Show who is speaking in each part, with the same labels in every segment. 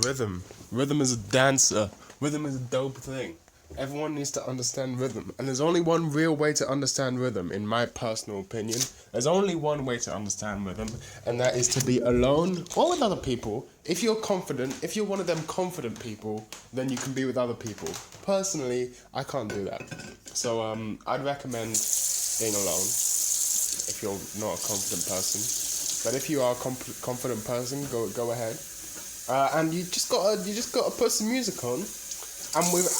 Speaker 1: Rhythm. Rhythm is a dancer. Rhythm is a dope thing. Everyone needs to understand rhythm. And there's only one real way to understand rhythm, in my personal opinion. There's only one way to understand rhythm, and that is to be alone or with other people. If you're confident, if you're one of them confident people, then you can be with other people. Personally, I can't do that. So I'd recommend being alone if you're not a confident person. But if you are a confident person, go ahead. And you just gotta put some music on, and it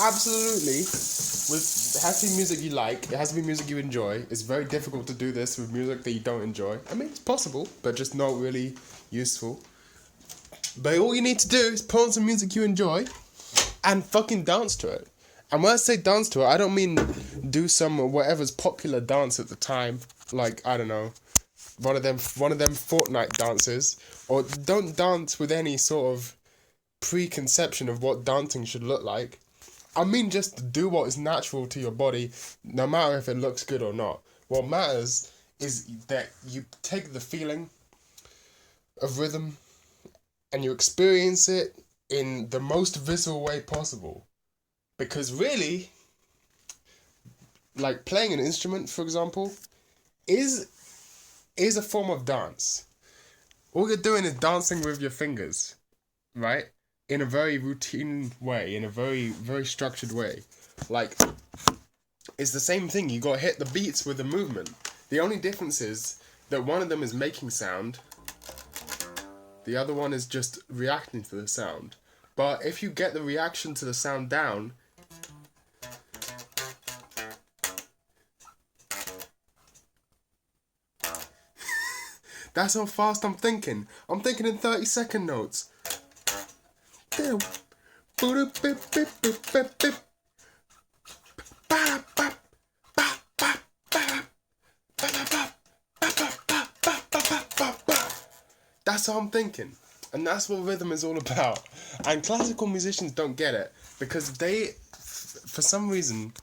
Speaker 1: has to be music you like. It has to be music you enjoy. It's very difficult to do this with music that you don't enjoy. I mean, it's possible, but just not really useful. But all you need to do is put on some music you enjoy, and fucking dance to it. And when I say dance to it, I don't mean do some whatever's popular dance at the time, like I don't know, one of them Fortnite dances, or don't dance with any sort of preconception of what dancing should look like. I mean, just do what is natural to your body, no matter if it looks good or not. What matters is that you take the feeling of rhythm and you experience it in the most visceral way possible. Because really, like playing an instrument, for example, is a form of dance. All you're doing is dancing with your fingers, right? In a very routine way, in a very, very structured way. Like, it's the same thing. You gotta hit the beats with the movement. The only difference is that one of them is making sound, the other one is just reacting to the sound. But if you get the reaction to the sound down, that's how fast I'm thinking. I'm thinking in 30-second notes. That's how I'm thinking. And that's what rhythm is all about. And classical musicians don't get it because they, for some reason,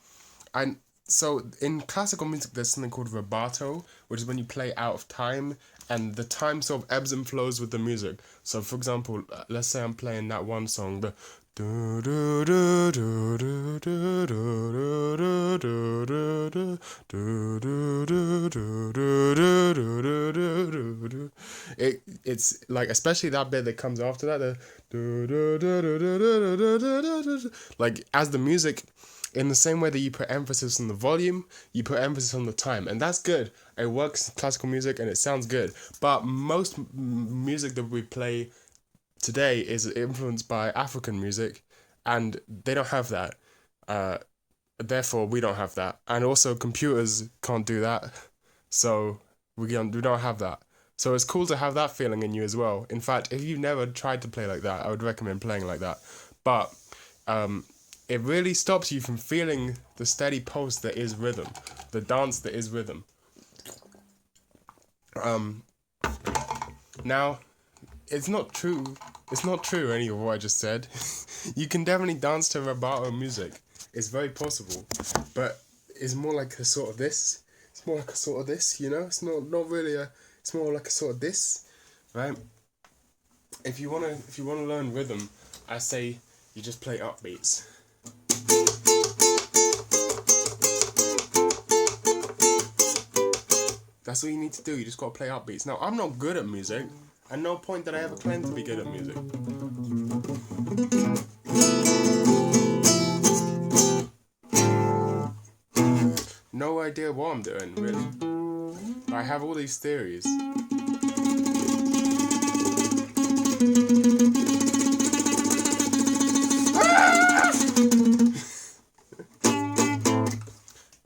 Speaker 1: so in classical music there's something called rubato, which is when you play out of time and the time sort of ebbs and flows with the music. So for example, let's say I'm playing that one song, the it's like, especially that bit that comes after that, like as the music, in the same way that you put emphasis on the volume, you put emphasis on the time. And that's good. It works in classical music and it sounds good. But most music that we play today is influenced by African music, and they don't have that. Therefore, we don't have that. And also, computers can't do that. So, we don't have that. So, it's cool to have that feeling in you as well. In fact, if you've never tried to play like that, I would recommend playing like that. But, it really stops you from feeling the steady pulse that is rhythm, the dance that is rhythm. Now, it's not true any of what I just said. You can definitely dance to rubato music. It's very possible, but it's more like a sort of this. It's more like a sort of this, you know? It's not really it's more like a sort of this, right? If you wanna learn rhythm, I say you just play upbeats. That's all you need to do. You just gotta play upbeats. Now, I'm not good at music. At no point did I ever claim to be good at music. No idea what I'm doing, really. I have all these theories.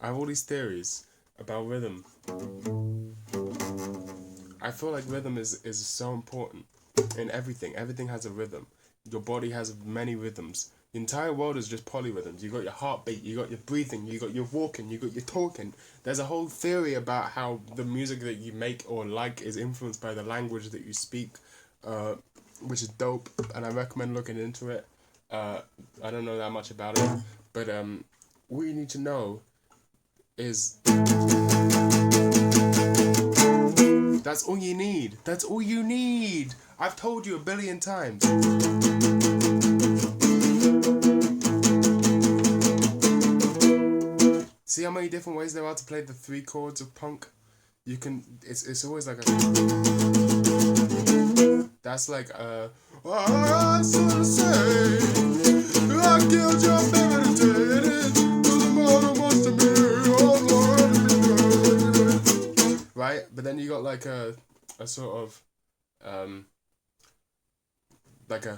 Speaker 1: I have all these theories about rhythm. I feel like rhythm is so important in everything. Everything has a rhythm. Your body has many rhythms. The entire world is just polyrhythms. You got your heartbeat, you got your breathing, you got your walking, you got your talking. There's a whole theory about how the music that you make or like is influenced by the language that you speak, which is dope, and I recommend looking into it. I don't know that much about it, but what you need to know is... That's all you need. That's all you need. I've told you a billion times. see how many different ways there are to play the 3 chords of punk? You can, it's always like a, that's like I should say, I killed your baby today, right? But then you got like a sort of, like a,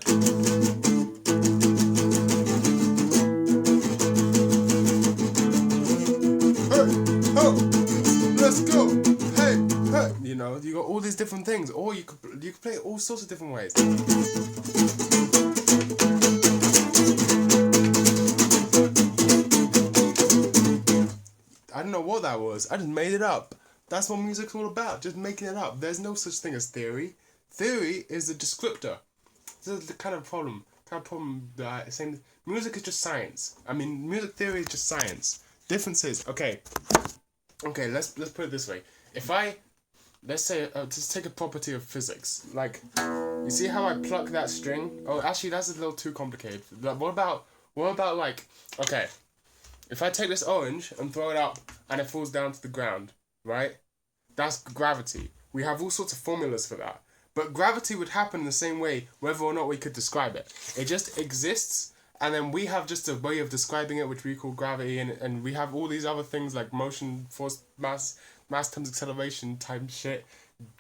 Speaker 1: let's go. Hey, hey. You know, you got all these different things, or you could play it all sorts of different ways. I don't know what that was. I just made it up. That's what music's all about. Just making it up. There's no such thing as theory. Theory is a descriptor. This is the kind of problem. That saying music is just science. I mean, music theory is just science. Difference is, okay, let's put it this way. If let's say, just take a property of physics. Like, you see how I pluck that string? Oh, actually, that's a little too complicated. Like, what about like, okay, if I take this orange and throw it up and it falls down to the ground, right? That's gravity. We have all sorts of formulas for that. But gravity would happen the same way whether or not we could describe it. It just exists, and then we have just a way of describing it which we call gravity, and we have all these other things like motion, force, mass times acceleration type shit,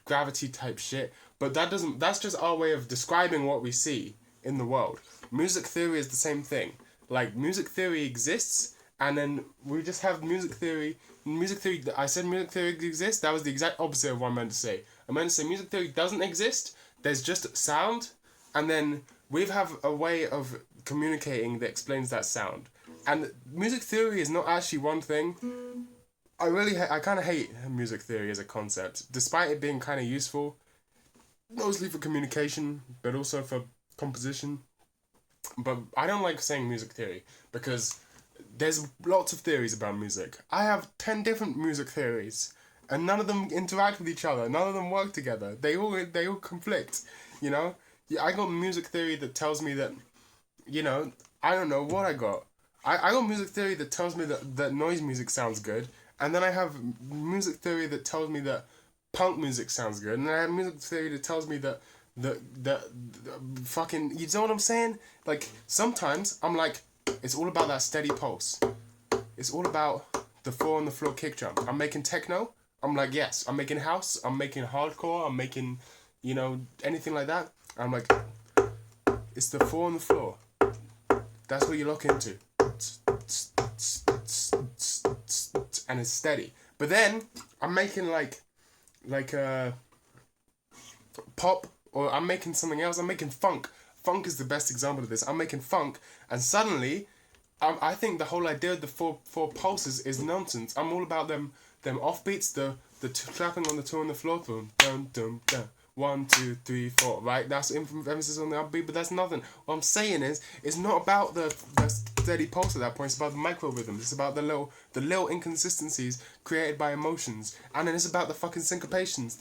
Speaker 1: gravity type shit. But that's just our way of describing what we see in the world. Music theory is the same thing. Like, music theory exists, and then we just have music theory. I said music theory exists. That was the exact opposite of what I meant to say. I meant to say music theory doesn't exist. There's just kind and then we have a way of communicating that explains that sound. And music theory is not actually one thing. I kind of hate music theory as a concept, despite it being kind of useful, mostly for communication, but also for composition. But I don't like saying music theory because there's lots of theories about music. I have 10 different music theories, and none of them interact with each other. None of them work together. They all conflict, you know? I got music theory that tells me that, you know, I don't know what I got. I got music theory that tells me that noise music sounds good, and then I have music theory that tells me that punk music sounds good, and then I have music theory that tells me that fucking, you know what I'm saying? Like, sometimes I'm like, it's all about that steady pulse. It's all about the 4 on the floor kick drum. I'm making techno. I'm like, yes. I'm making house. I'm making hardcore. I'm making, you know, anything like that. I'm like, it's the 4 on the floor. That's what you lock into. And it's steady. But then I'm making like pop, or I'm making something else. I'm making funk. Funk is the best example of this. I'm making funk, and suddenly, I think the whole idea of the four pulses is nonsense. I'm all about them offbeats, the clapping on the 2 on the floor, boom, dum dum dum, 1 2 3 4. Right, that's emphasis on the upbeat, but that's nothing. What I'm saying is, it's not about the steady pulse at that point. It's about the micro rhythms. It's about the little inconsistencies created by emotions, and then it's about the fucking syncopations.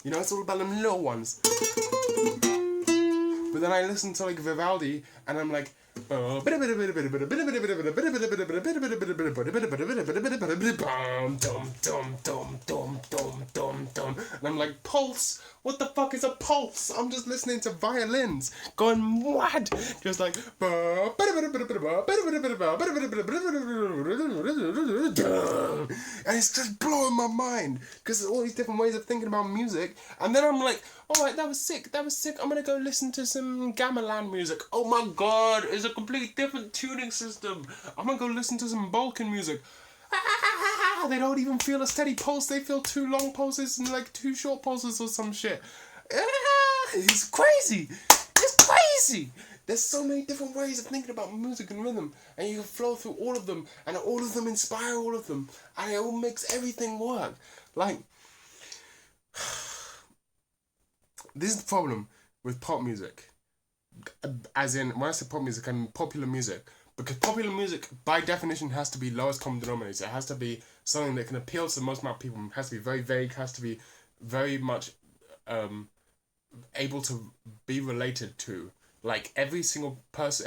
Speaker 1: You know, it's all about them little ones. But then I listen to like Vivaldi, and I'm like, and I'm like, pulse? What the fuck is a pulse? I'm just listening to violins going mad, just like, and it's just blowing my mind because there's all these different ways of thinking about music. And then I'm like, alright, that was sick. I'm gonna go listen to some gamelan music. Oh my god, it's a completely different tuning system. I'm gonna go listen to some Balkan music. They don't even feel a steady pulse. They feel 2 long pulses and like 2 short pulses or some shit. It's crazy. It's crazy. There's so many different ways of thinking about music and rhythm, and you can flow through all of them, and all of them inspire all of them, and it all makes everything work. Like, this is the problem with pop music. As in, when I say pop music, I mean popular music. Because popular music, by definition, has to be lowest common denominator. It has to be something that can appeal to the most amount of people. It has to be very vague. Has to be very much um, able to be related to. Like every single person,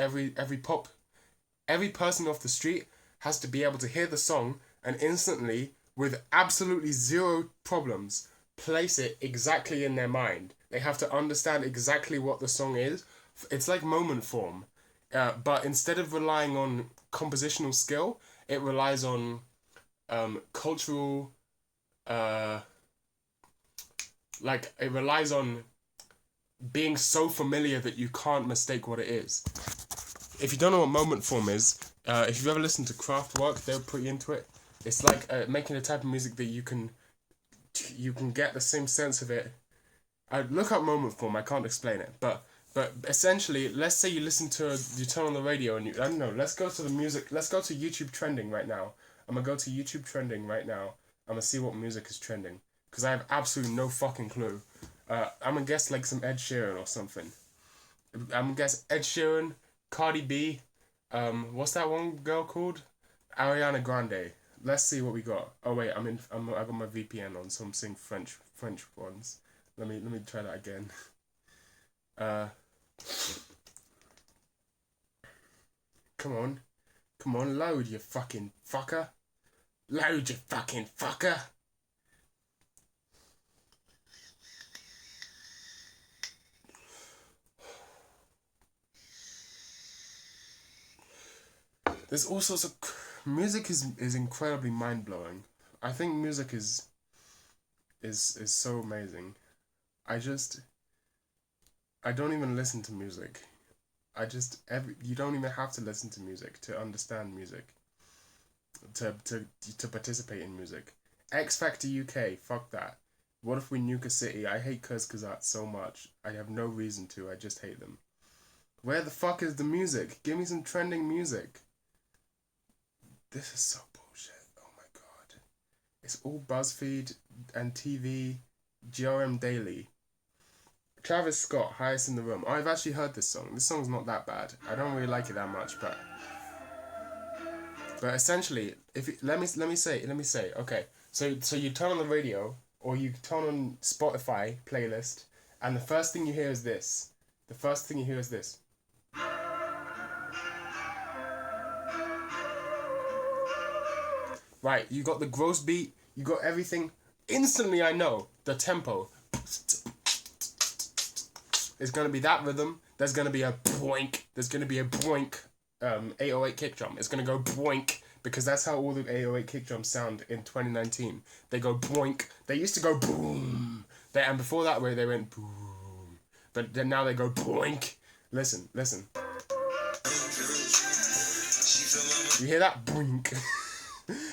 Speaker 1: every person off the street has to be able to hear the song and instantly, with absolutely zero problems, place it exactly in their mind. They have to understand exactly what the song is. It's like moment form, but instead of relying on compositional skill, it relies on cultural, uh, like it relies on being so familiar that you can't mistake what it is. If you don't know what moment form is, if you've ever listened to Kraftwerk, they'll put you into it. It's like making a type of music that you can get the same sense of it. I look up moment form. I can't explain it, but essentially, let's say you turn on the radio and I don't know. Let's go to the music. Let's go to YouTube trending right now. I'm gonna go to YouTube trending right now. I'm gonna see what music is trending because I have absolutely no fucking clue. I'm gonna guess like some Ed Sheeran or something. I'm gonna guess Ed Sheeran, Cardi B, what's that one girl called? Ariana Grande. Let's see what we got. Oh wait, I got my VPN on, so I'm seeing French ones. Let me try that again. Uh, come on, come on, load you fucking fucker, load you fucking fucker. There's all sorts of music is incredibly mind blowing. I think music is so amazing. I just I don't even listen to music. You don't even have to listen to music to understand music, to participate in music. X Factor UK, fuck that. What if we nuke a city? I hate Kurzgesagt so much. I have no reason to. I just hate them. Where the fuck is the music? Give me some trending music. This is so bullshit. Oh my god. It's all BuzzFeed and TV, GRM Daily. Travis Scott, Highest in the Room. Oh, I've actually heard this song. This song's not that bad. I don't really like it that much, but essentially, let me say. Okay, so you turn on the radio or you turn on Spotify playlist, and the first thing you hear is this. The first thing you hear is this. Right, you got the gross beat, you got everything. Instantly, I know the tempo. There's gonna be that rhythm. There's gonna be a boink. There's gonna be a boink. 808 kick drum. It's gonna go boink because that's how all the 808 kick drums sound in 2019. They go boink. They used to go boom. And before that way they went boom. But then now they go boink. Listen. You hear that boink?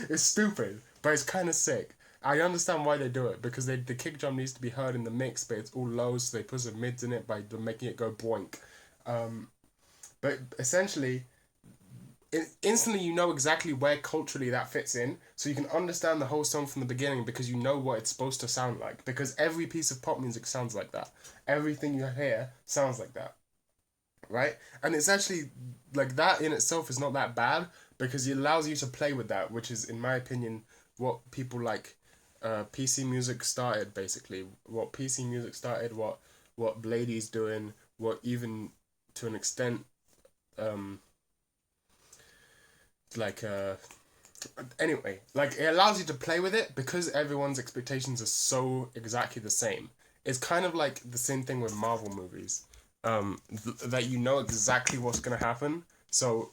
Speaker 1: It's stupid, but it's kind of sick. I understand why they do it because the kick drum needs to be heard in the mix, but it's all low, so they put some mids in it by making it go boink. But essentially, instantly you know exactly where culturally that fits in, so you can understand the whole song from the beginning because you know what it's supposed to sound like. Because every piece of pop music sounds like that. Everything you hear sounds like that, right? And it's actually like that in itself is not that bad because it allows you to play with that, which is, in my opinion, what people like PC music started basically. What PC music started, what Blady's doing, what even to an extent, um, like anyway, like it allows you to play with it because everyone's expectations are so exactly the same. It's kind of like the same thing with Marvel movies, that you know exactly what's gonna happen, so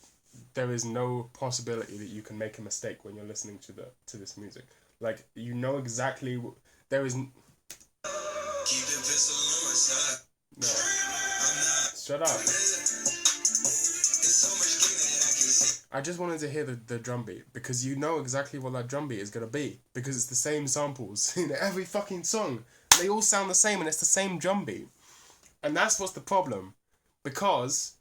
Speaker 1: there is no possibility that you can make a mistake when you're listening to this music. Like you know exactly there is. No, shut up. I just wanted to hear the drum beat because you know exactly what that drum beat is gonna be because it's the same samples in every fucking song. They all sound the same and it's the same drum beat, and that's what's the problem, because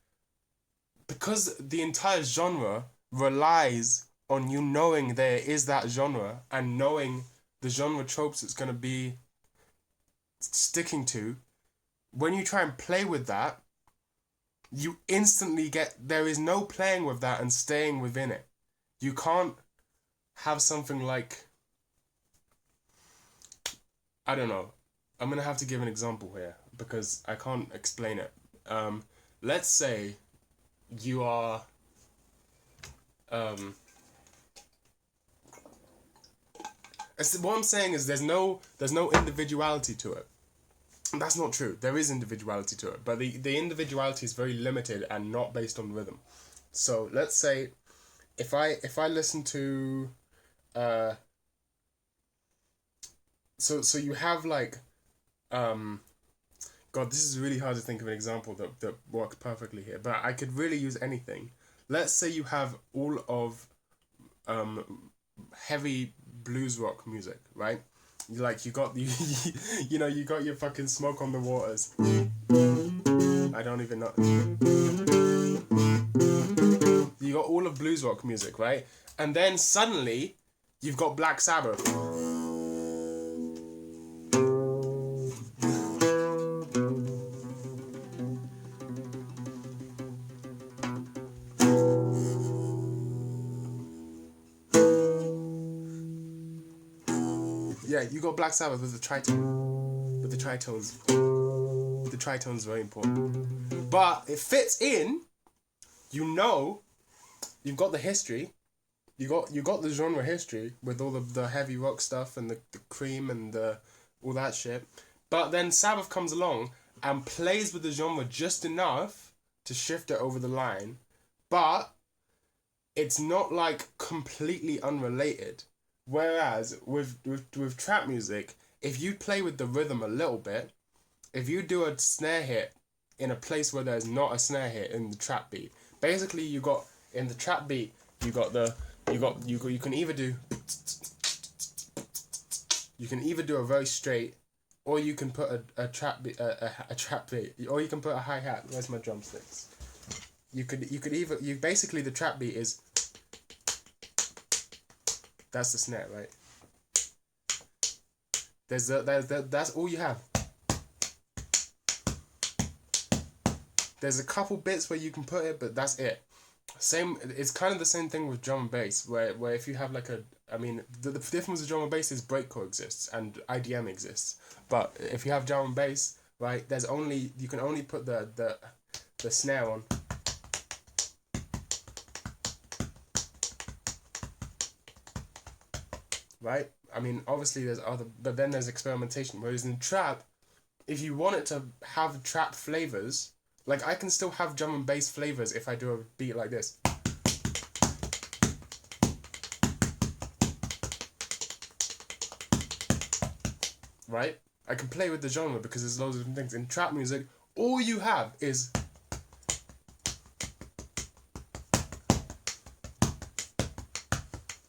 Speaker 1: the entire genre relies on you knowing there is that genre and knowing the genre tropes it's gonna be sticking to. When you try and play with that, you instantly get, there is no playing with that and staying within it. You can't have something like, I don't know. I'm gonna have to give an example here because I can't explain it. Let's say you are, um, what I'm saying is there's no individuality to it. That's not true. There is individuality to it, but the individuality is very limited and not based on rhythm. So let's say if I listen to, uh so you have like, um God, this is really hard to think of an example that works perfectly here, but I could really use anything. Let's say you have all of, heavy blues rock music, right? Like you got you got your fucking Smoke on the Waters. I don't even know. You got all of blues rock music, right? And then suddenly you've got Black Sabbath. Yeah, you got Black Sabbath with the tritone. With the tritones. The tritone's very important. But it fits in, you've got the history. You got the genre history with all of the heavy rock stuff and the Cream and all that shit. But then Sabbath comes along and plays with the genre just enough to shift it over the line. But it's not like completely unrelated. Whereas with trap music, if you play with the rhythm a little bit, if you do a snare hit in a place where there's not a snare hit in the trap beat, basically you got in the trap beat, you can either do, a very straight, or you can put a trap beat, a trap beat, or you can put a hi hat. Where's my drumsticks? You could either, basically the trap beat is, that's the snare, right? That's all you have. There's a couple bits where you can put it, but that's it. It's kind of the same thing with drum and bass, where if you have like the difference with drum and bass is breakcore exists and IDM exists. But if you have drum and bass, right, you can only put the snare on. Right? I mean, obviously but then there's experimentation. Whereas in trap, if you want it to have trap flavors, like I can still have drum and bass flavors if I do a beat like this. Right? I can play with the genre because there's loads of different things. In trap music, all you have is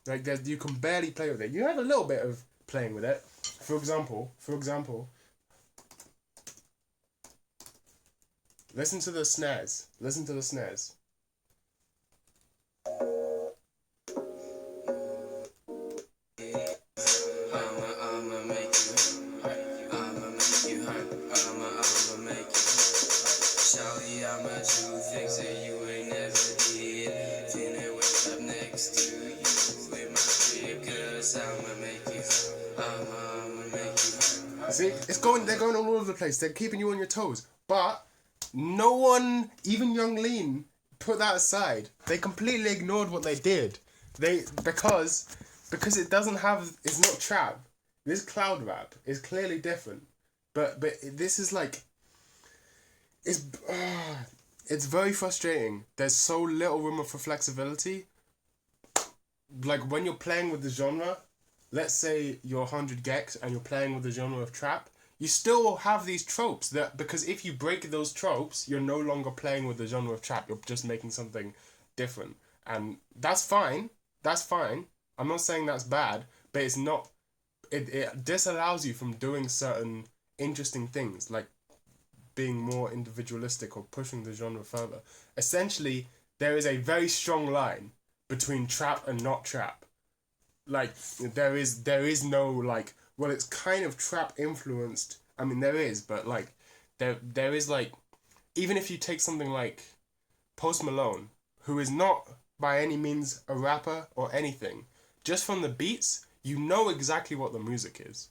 Speaker 1: like you can barely play with it. You have a little bit of playing with it. For example, listen to the snares. Listen to the snares. See, they're going all over the place. They're keeping you on your toes. But no one, even Young Lean, put that aside. They completely ignored what they did. Because it doesn't have, it's not trap. This cloud rap is clearly different. But this is like, it's very frustrating. There's so little room for flexibility. Like when you're playing with the genre, let's say you're 100 gecs and you're playing with the genre of trap, you still have these tropes because if you break those tropes, you're no longer playing with the genre of trap. You're just making something different, and that's fine. That's fine. I'm not saying that's bad, but it's not. It disallows you from doing certain interesting things like being more individualistic or pushing the genre further. Essentially, there is a very strong line between trap and not trap. Like there is no like, well, it's kind of trap influenced. I mean there is, but like there is like, even if you take something like Post Malone, who is not by any means a rapper or anything, just from the beats, you know exactly what the music is.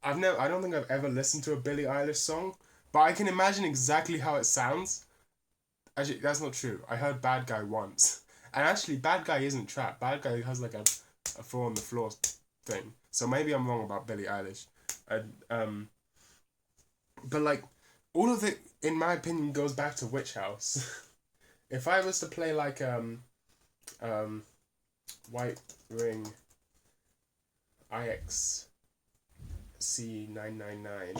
Speaker 1: I don't think I've ever listened to a Billie Eilish song, but I can imagine exactly how it sounds. Actually, that's not true. I heard Bad Guy once, and actually, Bad Guy isn't trap. Bad Guy has like a four on the floor thing. So maybe I'm wrong about Billie Eilish. But like, all of it, in my opinion, goes back to Witch House. If I was to play like White Ring IX C999.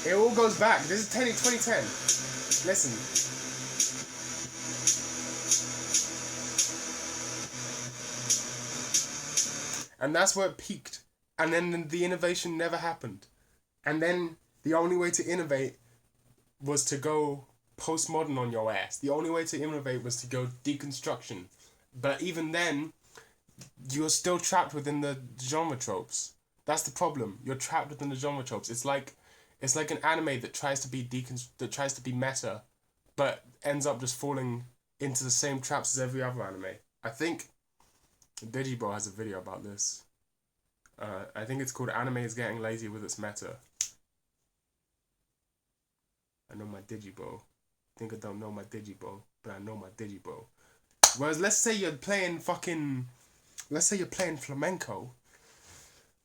Speaker 1: It all goes back. This is 2010. Listen. And that's where it peaked. And then the innovation never happened. And then the only way to innovate was to go postmodern on your ass. The only way to innovate was to go deconstruction. But even then, you're still trapped within the genre tropes. That's the problem. You're trapped within the genre tropes. It's like an anime that tries to be meta, but ends up just falling into the same traps as every other anime. I think Digibro has a video about this. I think it's called Anime is Getting Lazy with Its Meta. I know my Digibro. Think I don't know my Digibro, but I know my Digibro. Whereas let's say you're playing flamenco.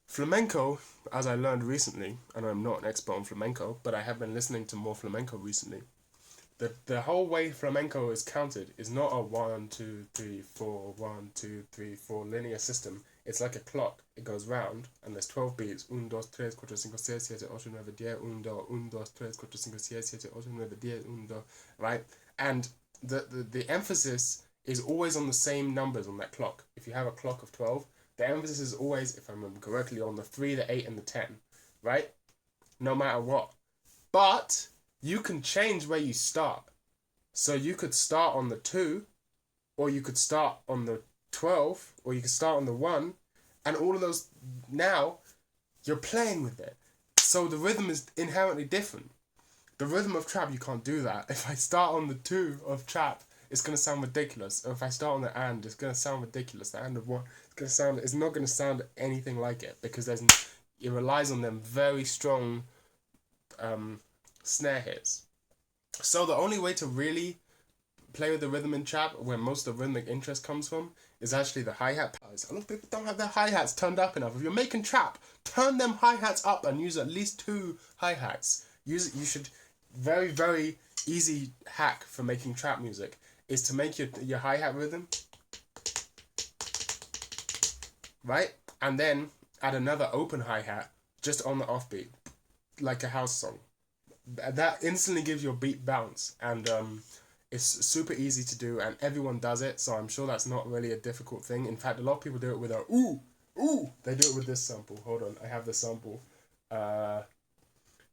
Speaker 1: Flamenco, as I learned recently, and I'm not an expert on flamenco, but I have been listening to more flamenco recently. The whole way flamenco is counted is not a 1, 2, 3, 4, 1, 2, 3, 4 linear system. It's like a clock. It goes round, and there's 12 beats. 1, 2, 3, 4, 5, 6, 7, 8, 9, 10. 1, 2, 1, 2, 3, 4, 5, 6, 7, 8, 9, 10. 1, 2, right? And the emphasis is always on the same numbers on that clock. If you have a clock of 12, the emphasis is always, if I remember correctly, on the 3, the 8, and the 10, right? No matter what. But you can change where you start. So you could start on the 2, or you could start on the 12, or you could start on the 1, and all of those, now, you're playing with it. So the rhythm is inherently different. The rhythm of trap, you can't do that. If I start on the 2 of trap, it's going to sound ridiculous. Or if I start on the and, it's going to sound ridiculous. The and of 1, it's not going to sound anything like it, because it relies on them very strong snare hits. So the only way to really play with the rhythm in trap, where most of the rhythmic interest comes from, is actually the hi-hat. A lot of people don't have their hi-hats turned up enough. If you're making trap, turn them hi-hats up and use at least 2 hi-hats. You should, very, very easy hack for making trap music is to make your hi-hat rhythm, right? And then add another open hi-hat just on the offbeat, like a house song. That instantly gives your beat bounce, and it's super easy to do, and everyone does it, so I'm sure that's not really a difficult thing. In fact, a lot of people do it with a ooh. They do it with this sample. Hold on, I have the sample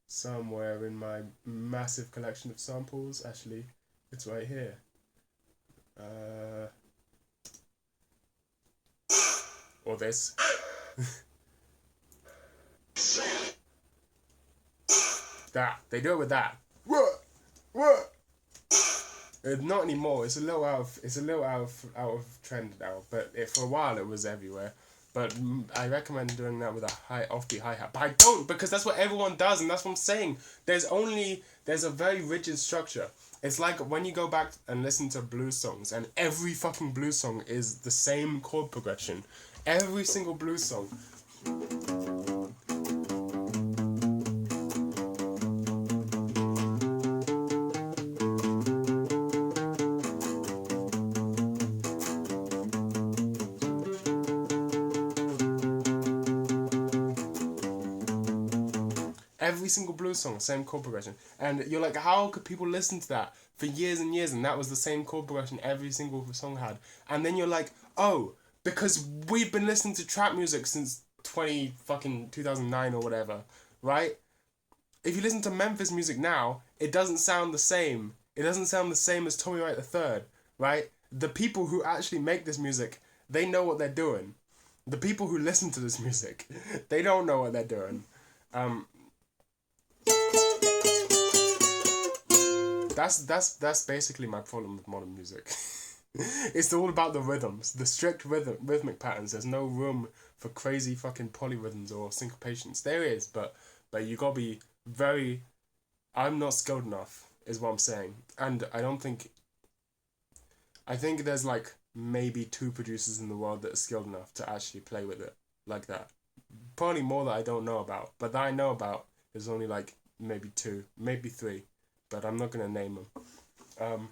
Speaker 1: somewhere in my massive collection of samples. Actually, it's right here. Or this. That. They do it with that. What? Not anymore. It's a little out of trend now. But for a while it was everywhere. But I recommend doing that with a high offbeat hi-hat. But I don't, because that's what everyone does, and that's what I'm saying. There's a very rigid structure. It's like when you go back and listen to blues songs, and every fucking blues song is the same chord progression. Every single blues song. Every single blues song, same chord progression. And you're like, how could people listen to that for years and years, and that was the same chord progression every single song had? And then you're like, oh, because we've been listening to trap music since 2009 or whatever, right? If you listen to Memphis music now, it doesn't sound the same. It doesn't sound the same as Tommy Wright III, right? The people who actually make this music, they know what they're doing. The people who listen to this music, they don't know what they're doing. That's basically my problem with modern music. It's all about the rhythms, the strict rhythmic patterns. There's no room for crazy fucking polyrhythms or syncopations. There is, but you gotta be very. I'm not skilled enough, is what I'm saying, and I don't think. I think there's like maybe two producers in the world that are skilled enough to actually play with it like that. Probably more that I don't know about, but that I know about is only like maybe two, maybe three, but I'm not gonna name them. Um,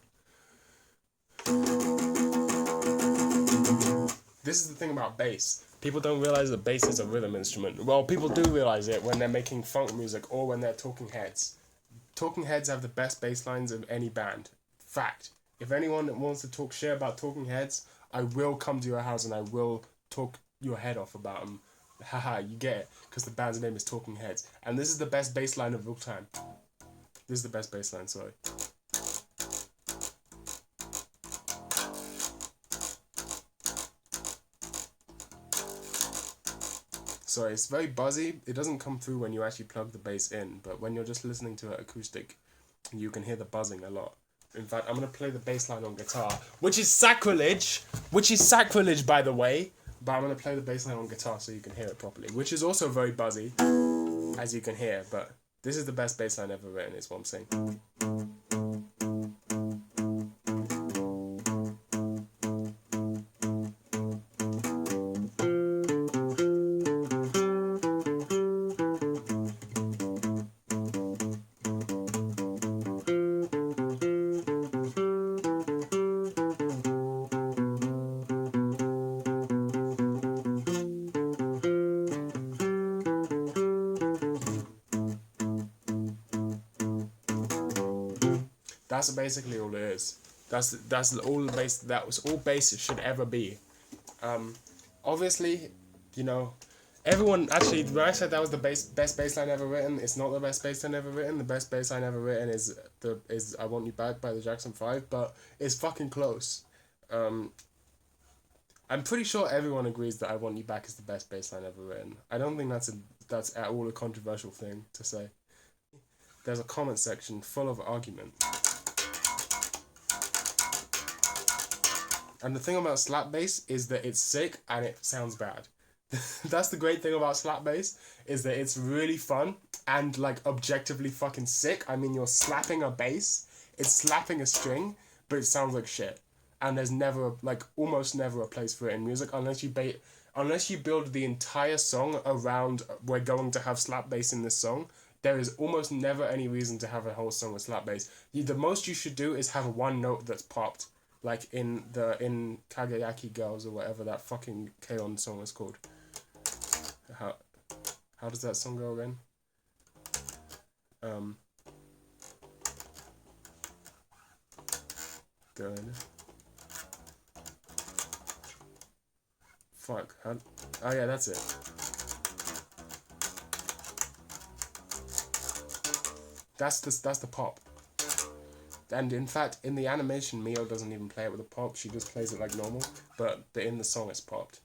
Speaker 1: this is the thing about bass. People don't realize that bass is a rhythm instrument. Well, people do realize it when they're making funk music or when they're Talking Heads. Talking Heads have the best bass lines of any band. Fact. If anyone wants to talk shit about Talking Heads, I will come to your house and I will talk your head off about them. Haha, you get it, because the band's name is Talking Heads. And this is the best bass line of all time. This is the best bass line, sorry. Sorry, it's very buzzy. It doesn't come through when you actually plug the bass in, but when you're just listening to it acoustic, you can hear the buzzing a lot. In fact, I'm going to play the bass line on guitar, which is sacrilege, by the way, but I'm going to play the bass line on guitar so you can hear it properly, which is also very buzzy, as you can hear, but this is the best bass line ever written, is what I'm saying. That's basically all it is. That's all the bass. That was all bass should ever be. Obviously, you know, everyone actually. When I said that was the best bass line ever written, it's not the best bass line ever written. The best bass line ever written is "I Want You Back" by the Jackson 5, but it's fucking close. I'm pretty sure everyone agrees that "I Want You Back" is the best bass line ever written. I don't think that's at all a controversial thing to say. There's a comment section full of argument. And the thing about slap bass is that it's sick and it sounds bad. That's the great thing about slap bass, is that it's really fun and like objectively fucking sick. I mean, you're slapping a bass, it's slapping a string, but it sounds like shit. And there's never, like, almost never a place for it in music unless you build the entire song around we're going to have slap bass in this song. There is almost never any reason to have a whole song with slap bass. The most you should do is have one note that's popped. Like in Kagayaki Girls or whatever that fucking K-On song is called. How does that song go again? Good. Fuck. Oh yeah, that's it. That's the pop. And in fact, in the animation, Mio doesn't even play it with a pop. She just plays it like normal. But in the song, it's popped.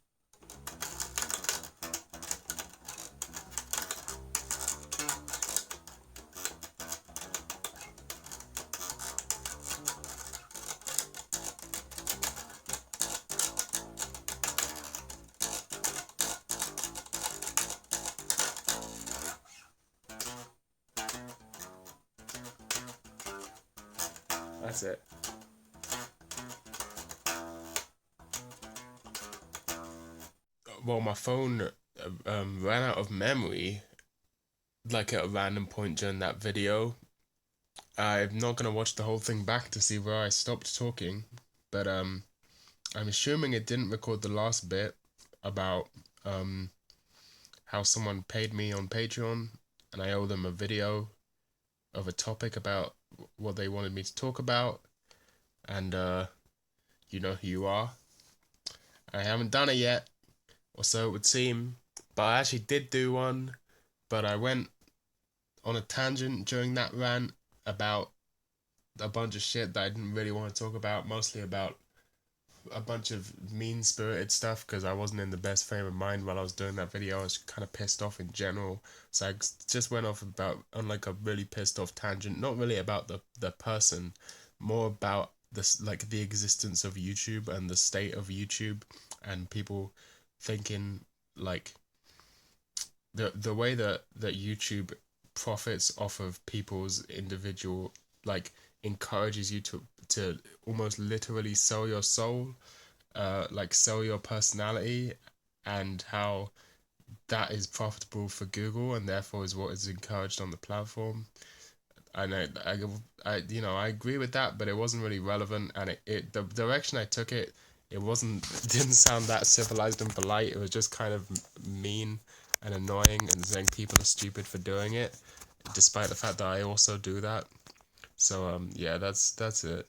Speaker 1: That's it. Well, my phone ran out of memory, like at a random point during that video. I'm not gonna watch the whole thing back to see where I stopped talking, but I'm assuming it didn't record the last bit about how someone paid me on Patreon, and I owe them a video of a topic about what they wanted me to talk about, and you know who you are. I haven't done it yet, or so it would seem, but I actually did do one, but I went on a tangent during that rant about a bunch of shit that I didn't really want to talk about, mostly about a bunch of mean-spirited stuff because I wasn't in the best frame of mind while I was doing that video. I was kind of pissed off in general, so I just went off about on like a really pissed off tangent. Not really about the person, more about this, like the existence of YouTube and the state of YouTube, and people thinking like the way that YouTube profits off of people's individual, like encourages you to almost literally sell your soul, like sell your personality, and how that is profitable for Google and therefore is what is encouraged on the platform. And I agree with that, but it wasn't really relevant, and it the direction I took it, it wasn't it didn't sound that civilized and polite. It was just kind of mean and annoying and saying people are stupid for doing it, despite the fact that I also do that. So yeah, that's it.